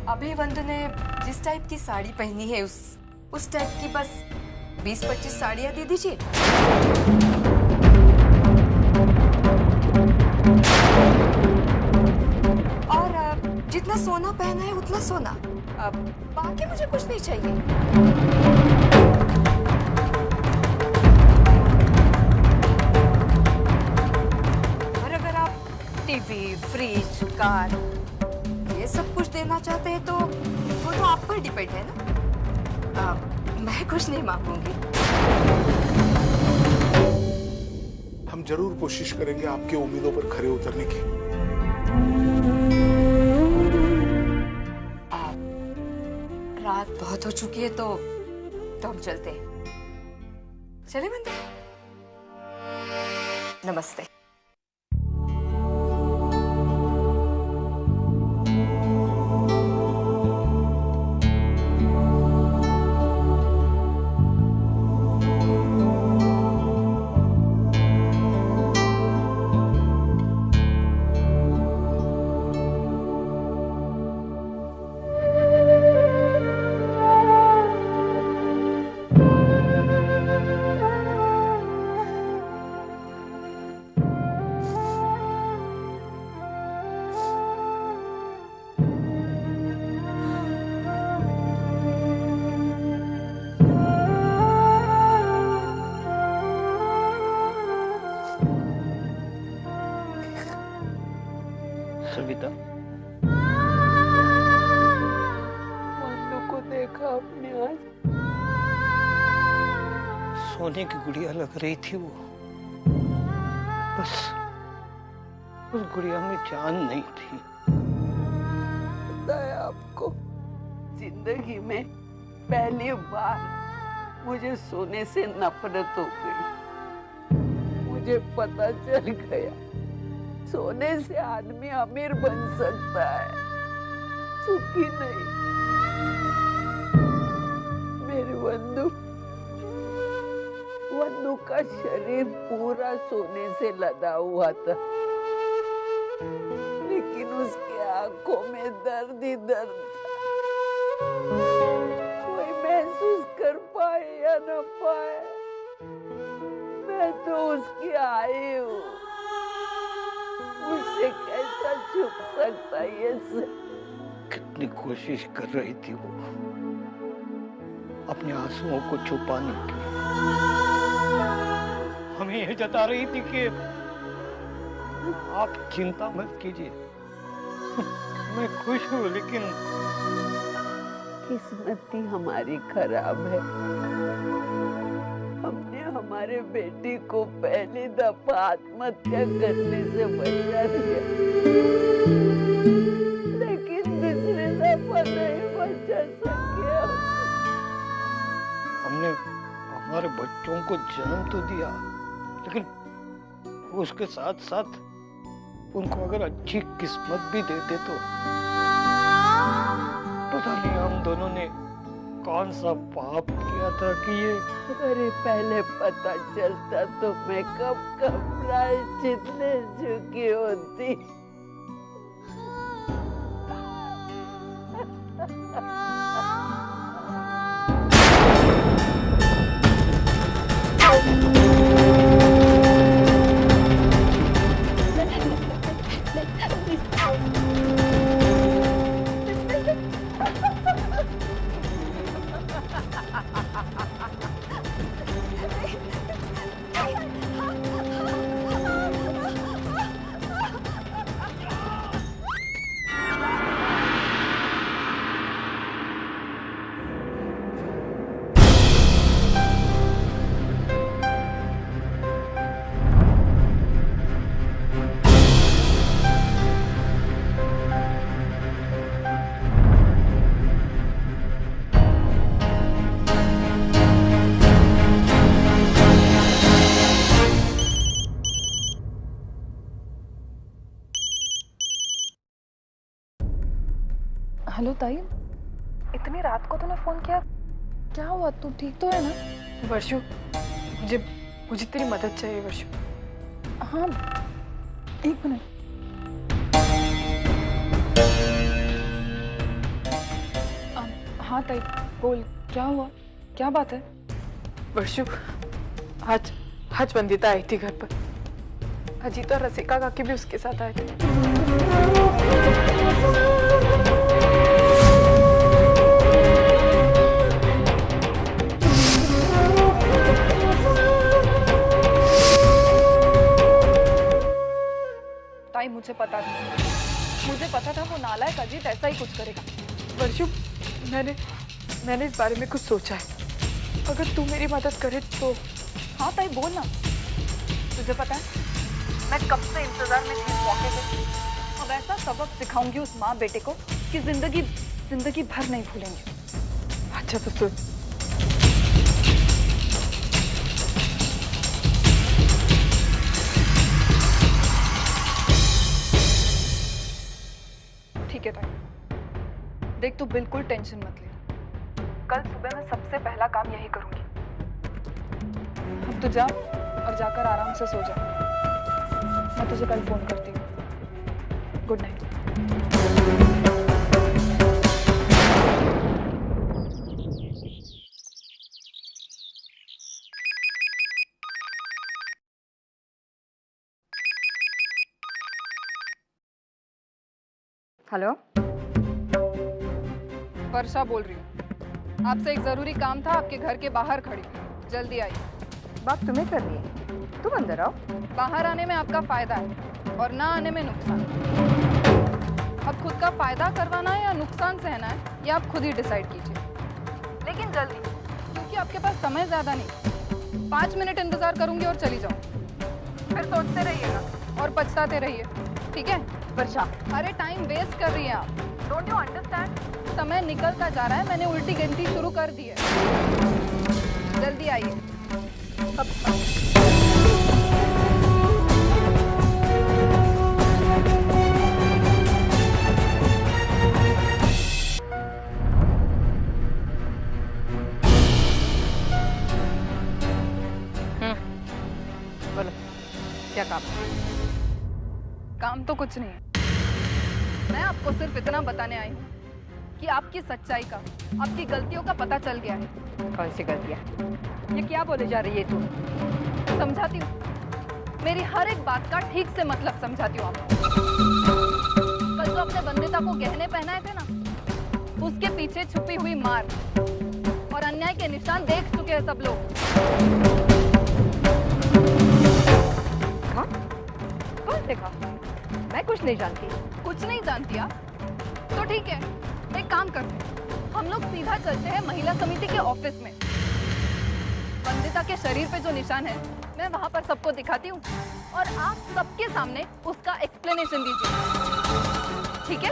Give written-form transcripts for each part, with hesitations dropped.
अभी वंदु ने जिस टाइप की साड़ी पहनी है उस टाइप की बस 20-25 साड़ियां दे दीजिए। और जितना सोना पहना है उतना सोना, बाकी मुझे कुछ नहीं चाहिए। और अगर आप टीवी, फ्रिज, कार ये सब कुछ देना चाहते हैं तो वो तो आप पर डिपेंड है ना। मैं कुछ नहीं मांगूंगी। हम जरूर कोशिश करेंगे आपकी उम्मीदों पर खरे उतरने की। रात बहुत हो चुकी है तो हम चलते हैं। चले बंदे, नमस्ते। सविता, वंदु को देखा अपने आज। सोने की गुड़िया लग रही थी वो। बस उस गुड़िया में जान नहीं थी। पता है आपको, जिंदगी में पहली बार मुझे सोने से नफरत हो गई। मुझे पता चल गया सोने से आदमी अमीर बन सकता है, सुखी नहीं। मेरी वंदु का शरीर पूरा सोने से लदा हुआ था, लेकिन उसकी आंखों में दर्द ही दर्द था। कोई महसूस कर पाए या न पाए, मैं तो उसकी आई हूँ। मुझसे कैसा छुप सकता ये सब? कितनी कोशिश कर रही थी वो अपने आंसुओं को छुपाने की। हमें यह जता रही थी कि आप चिंता मत कीजिए, मैं खुश हूँ। लेकिन किस्मत ही हमारी खराब है। हमने हमारे बेटी को पहली दफा आत्महत्या करने से बचा लिया, लेकिन दूसरी दफा नहीं बचा सके। हमने हमारे बच्चों को जन्म तो दिया, लेकिन उसके साथ साथ उनको अगर अच्छी किस्मत भी देते तो पता नहीं हम दोनों ने कौन सा पाप किया था कि ये। अरे पहले पता चलता तो मैं कब प्रायश्चित ले चुकी होती। हेलो ताई, इतनी रात को तूने फोन किया, क्या हुआ? तू ठीक तो है ना? वर्षु, मुझे तेरी मदद चाहिए वर्षु। हाँ, एक मिनट। हाँ ताई, बोल, क्या हुआ, क्या बात है? वर्षु, आज वंदिता आई थी घर पर। अजीत और रसिका काकी भी उसके साथ आए थे। ताई मुझे पता था वो नालायक अजीत ऐसा ही कुछ करेगा। वर्षु, मैंने इस बारे में कुछ सोचा है। अगर तू मेरी मदद करे तो। हाँ ताई बोल ना। तुझे पता है मैं कब से इंतजार में थी इस मौके के। अब ऐसा सबक सिखाऊंगी उस माँ बेटे को कि जिंदगी भर नहीं भूलेंगे। अच्छा तो सुन। ठीक है ताई, देख तू बिल्कुल टेंशन मत ले। कल सुबह मैं सबसे पहला काम यही करूंगी। अब तू जा और जाकर आराम से सो जा। मैं तुझे कल फोन करती हूँ। Good night. हेलो, वर्षा बोल रही हूँ। आपसे एक जरूरी काम था, आपके घर के बाहर खड़ी हूँ। जल्दी आइए। बात तुम्हें करनी है, तुम अंदर आओ। बाहर आने में आपका फायदा है और ना आने में नुकसान। अब खुद का फायदा करवाना है या नुकसान सहना है, ये आप खुद ही डिसाइड कीजिए। लेकिन जल्दी, क्योंकि आपके पास समय ज्यादा नहीं। 5 मिनट इंतजार करूंगी और चली जाऊँ। फिर सोचते रहिएगा और पछताते रहिए, ठीक है? वर्षा, अरे टाइम वेस्ट कर रही हैं आप। Don't you understand? समय निकलता जा रहा है, मैंने उल्टी गिनती शुरू कर दी है। जल्दी आइए। बोलो क्या काम? काम तो कुछ नहीं है। मैं आपको सिर्फ इतना बताने आई हूँ कि आपकी सच्चाई का, आपकी गलतियों का पता चल गया है। कौन सी गलतियाँ? ये क्या बोले जा रही है तू? समझाती हूँ, मेरी हर एक बात का ठीक से मतलब समझाती हूँ आपको। कल जो अपने वंदिता को गहने पहनाए थे ना, उसके पीछे छुपी हुई मार और अन्याय के निशान देख चुके हैं सब लोग। कौन देखा? मैं कुछ नहीं जानती। कुछ नहीं जानती आप? तो ठीक है, एक काम करते हैं, हम लोग सीधा चलते हैं महिला समिति के ऑफिस में। वंदिता के शरीर पे जो निशान है, मैं वहां पर सबको दिखाती हूँ और आप सबके सामने उसका एक्सप्लेनेशन दीजिए, ठीक है?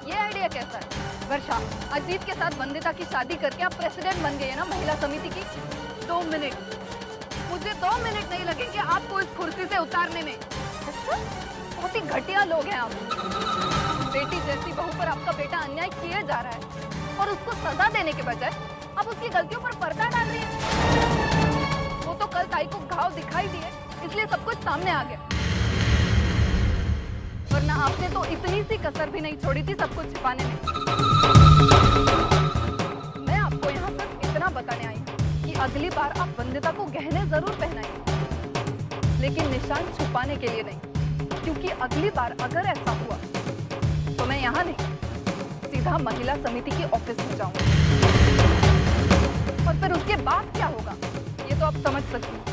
ये आइडिया कैसा है? वर्षा, अजीत के साथ वंदिता की शादी करके आप प्रेसिडेंट बन गए हैं ना महिला समिति की। 2 मिनट, मुझे 2 मिनट नहीं लगेंगे आपको इस कुर्सी से उतारने में। बहुत ही घटिया लोग हैं आप। बेटी जैसी बहू पर आपका बेटा अन्याय किए जा रहा है और उसको सजा देने के बजाय आप उसकी गलतियों पर पर्दा डाल रही हैं। वो तो कल ताई को घाव दिखाई दिए, इसलिए सब कुछ सामने आ गया, वरना आपने तो इतनी सी कसर भी नहीं छोड़ी थी सब कुछ छिपाने में। मैं आपको यहाँ सिर्फ इतना बताने आई कि अगली बार आप वंदिता को गहने जरूर पहनाइए, लेकिन निशान छुपाने के लिए नहीं, क्योंकि अगली बार अगर ऐसा हुआ तो मैं यहाँ नहीं, सीधा महिला समिति के ऑफिस में जाऊंगी। और फिर उसके बाद क्या होगा ये तो आप समझ सकती हैं,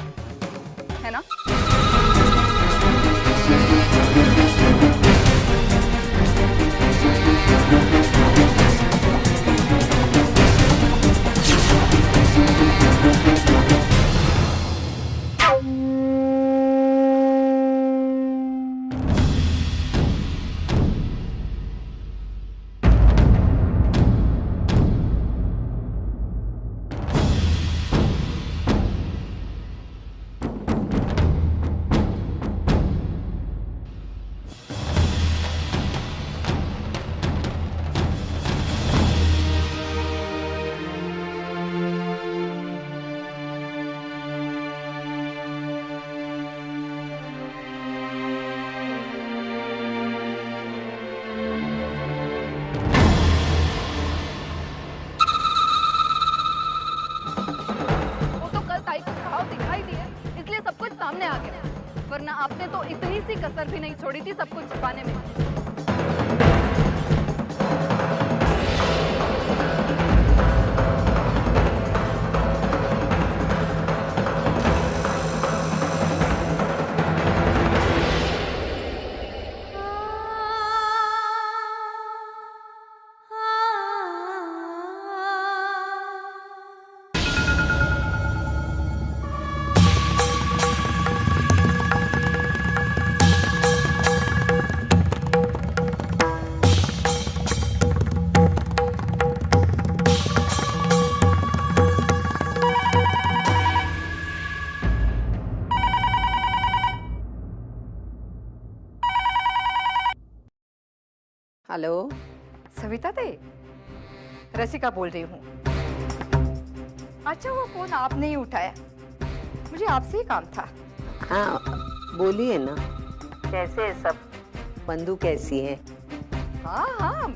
है ना? वरना आपने तो इतनी सी कसर भी नहीं छोड़ी थी सब कुछ छुपाने में। हेलो, सविता दे, रसिका बोल रही हूँ। अच्छा वो फोन आपने ही उठाया, मुझे आपसे ही काम था। हाँ बोलिए ना, कैसे है सब? बंधु कैसी है? हाँ हाँ,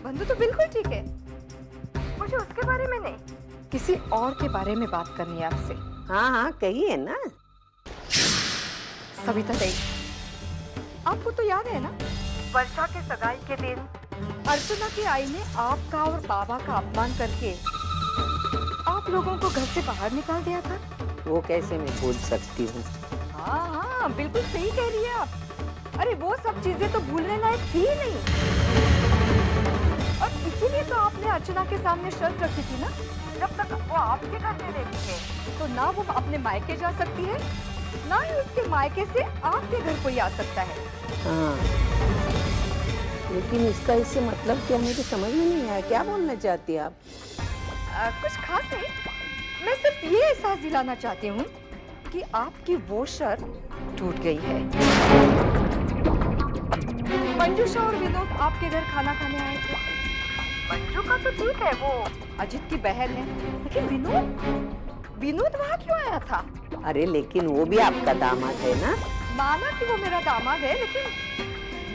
बंधु तो बिल्कुल ठीक है। मुझे उसके बारे में नहीं, किसी और के बारे में बात करनी है आपसे। हाँ हाँ कहिए ना। सविता दे, आपको तो याद है ना, वर्षा के सगाई के दिन अर्चना की आई ने आपका और बाबा का अपमान करके आप लोगों को घर से बाहर निकाल दिया था। वो कैसे मैं भूल सकती हूँ? हाँ हाँ बिल्कुल सही कह रही है आप। अरे वो सब चीजें तो भूलने लायक थी ही नहीं। और इसीलिए तो आपने अर्चना के सामने शर्त रखी थी ना, जब तक वो आपके घर में रहती है तो ना वो अपने मायके जा सकती है, ना ही उसके मायके से आपके घर कोई आ सकता है। हाँ लेकिन इसका इससे मतलब क्या, मुझे समझ में नहीं आया। क्या बोलना चाहती हैं आप? कुछ खास नहीं, मैं सिर्फ ये एहसास दिलाना चाहती हूँ कि आपकी वो शर्त टूट गई है। मंजूषा और विनोद आपके घर खाना खाने आए थे। मंजू का तो ठीक है, वो अजित की बहन है, लेकिन विनोद वहाँ क्यों आया था? अरे लेकिन वो भी आपका दामाद है ना। माना कि वो मेरा दामाद है, लेकिन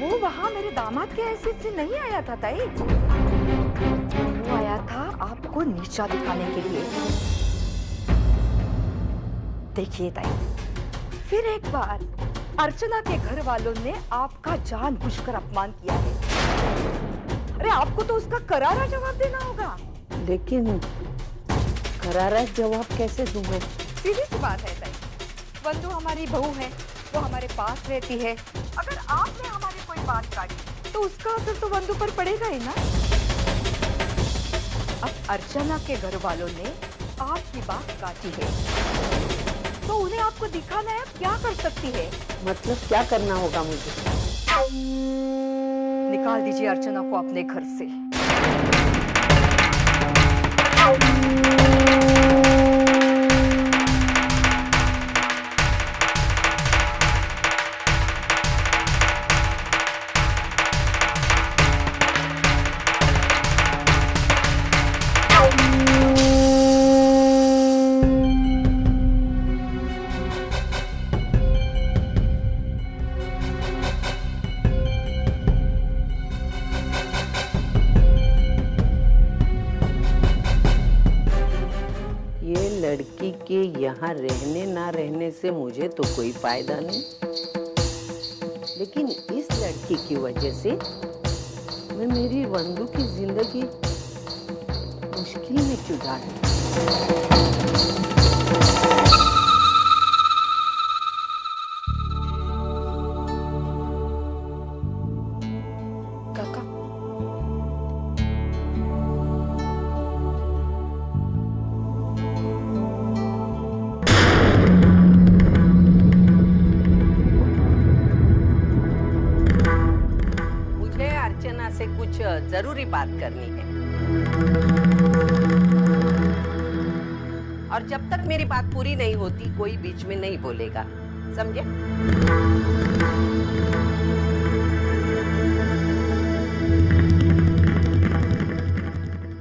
वो वहाँ मेरे दामाद के हैसियत से नहीं आया था ताई। वो आया था आपको नीचा दिखाने के लिए। देखिए ताई, फिर एक बार अर्चना के घर वालों ने आपका जानबूझकर अपमान किया है। अरे आपको तो उसका करारा जवाब देना होगा। लेकिन करारा जवाब कैसे दूं मैं? सीधी सी बात है ताई, बंधु हमारी बहू है, वो हमारे पास रहती है। अगर आपने हमारी कोई बात काटी तो उसका असर तो बंधु पर पड़ेगा ही ना। अब अर्चना के घर वालों ने आपकी बात काटी है तो उन्हें आपको दिखाना है क्या कर सकती है। मतलब क्या करना होगा मुझे? निकाल दीजिए अर्चना को अपने घर से। लड़की के यहाँ रहने ना रहने से मुझे तो कोई फायदा नहीं, लेकिन इस लड़की की वजह से मैं मेरी बंधु की जिंदगी मुश्किल में चुका दी। से कुछ जरूरी बात करनी है और जब तक मेरी बात पूरी नहीं होती कोई बीच में नहीं बोलेगा, समझे?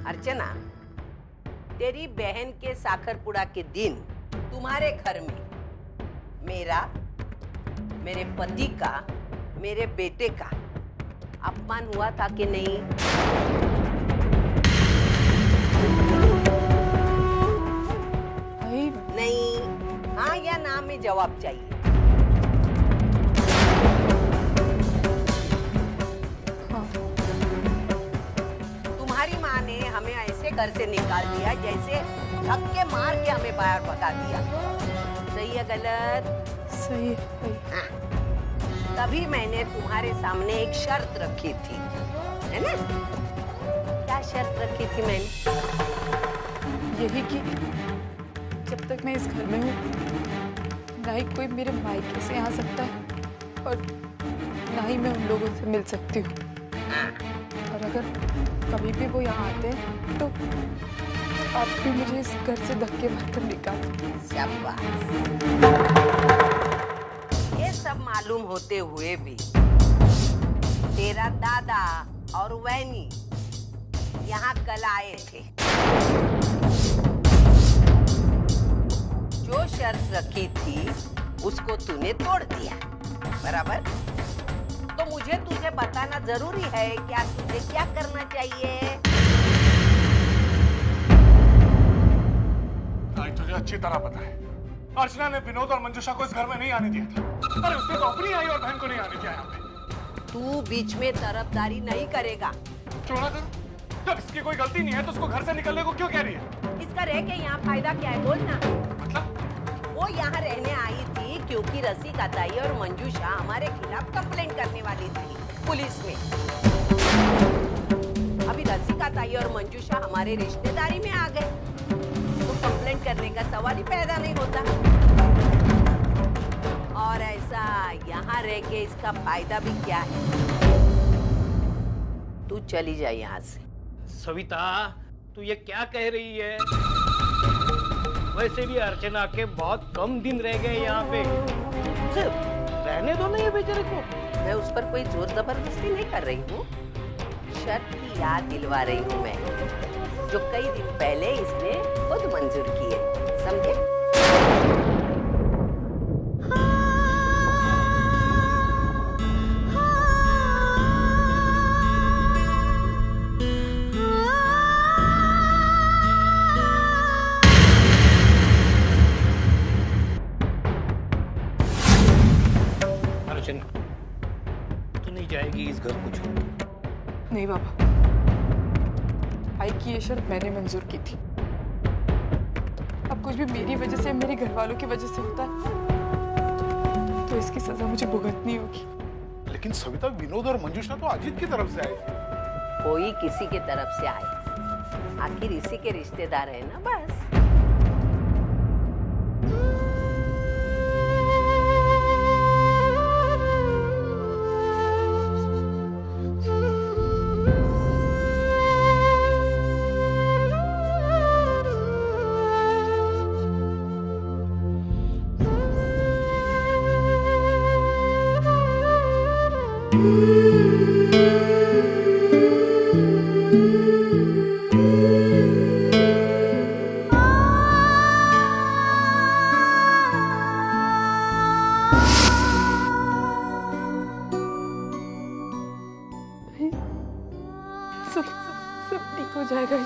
अर्चना, तेरी बहन के साखरपुड़ा के दिन तुम्हारे घर में मेरा, मेरे पति का, मेरे बेटे का अपमान हुआ था कि नहीं? नहीं, हाँ या ना में जवाब चाहिए। घर से निकाल दिया, जैसे धक्के मार के हमें बाहर भगा दिया। सही है गलत? सही है, सही। हाँ। तभी मैंने तुम्हारे सामने एक शर्त रखी थी, है ना? क्या शर्त रखी थी मैंने? यही कि जब तक मैं इस घर में हूँ ना ही कोई मेरे मायके से आ सकता है और ना ही मैं उन लोगों से मिल सकती हूँ। और अगर कभी भी वो यहाँ आते हैं तो आप भी मुझे इस घर से धक्के मारकर निकाल। शाबाश। ये सब मालूम होते हुए भी तेरा दादा और वैनी यहाँ कल आए थे। जो शर्त रखी थी उसको तूने तोड़ दिया, बराबर? तो मुझे तुझे बताना जरूरी है क्या तुझे क्या करना चाहिए। तुझे अच्छी तरह पता है अर्चना ने विनोद और मंजुषा को इस घर में नहीं आने दिया था। अरे उसने तो अपनी आई और बहन को नहीं आने दिया यहाँ पे। तू बीच में तरफदारी नहीं करेगा। क्यों ना कर? जब इसकी कोई गलती नहीं है तो उसको घर से निकलने को क्यों कह रही है? इसका रह के यहाँ फायदा क्या है, बोलना। मतलब? वो यहाँ रहने आई थी क्योंकि रसिका ताई और मंजुषा हमारे खिलाफ कंप्लेंट करने वाली थी पुलिस में। अभी रसिका ताई और मंजुषा हमारे रिश्तेदारी में आ गए तो कंप्लेंट करने का सवाल ही पैदा नहीं होता। और ऐसा यहाँ रह के इसका फायदा भी क्या है? तू चली जा यहाँ से। सविता, तू ये क्या कह रही है? वैसे भी अर्चना के बहुत कम दिन रह गए यहाँ पे। रहने दो ना ये बेचारे को। मैं उस पर कोई जोर जबरदस्ती नहीं कर रही हूँ, शर्त की याद दिलवा रही हूँ मैं, जो कई दिन पहले इसने खुद मंजूर की है, समझे? तू नहीं जाएगी इस घर को छोड़? नहीं बाबा, आई की ये शर्त मैंने मंजूर की थी। अब कुछ भी मेरी वजह से, मेरे घर वालों की वजह से होता है तो इसकी सजा मुझे भुगतनी होगी। लेकिन सविता, विनोद और मंजुषा तो अजीत की तरफ से आए थे। कोई किसी की तरफ से आए, आखिर इसी के रिश्तेदार है ना, बस। सब ठीक हो जाएगा।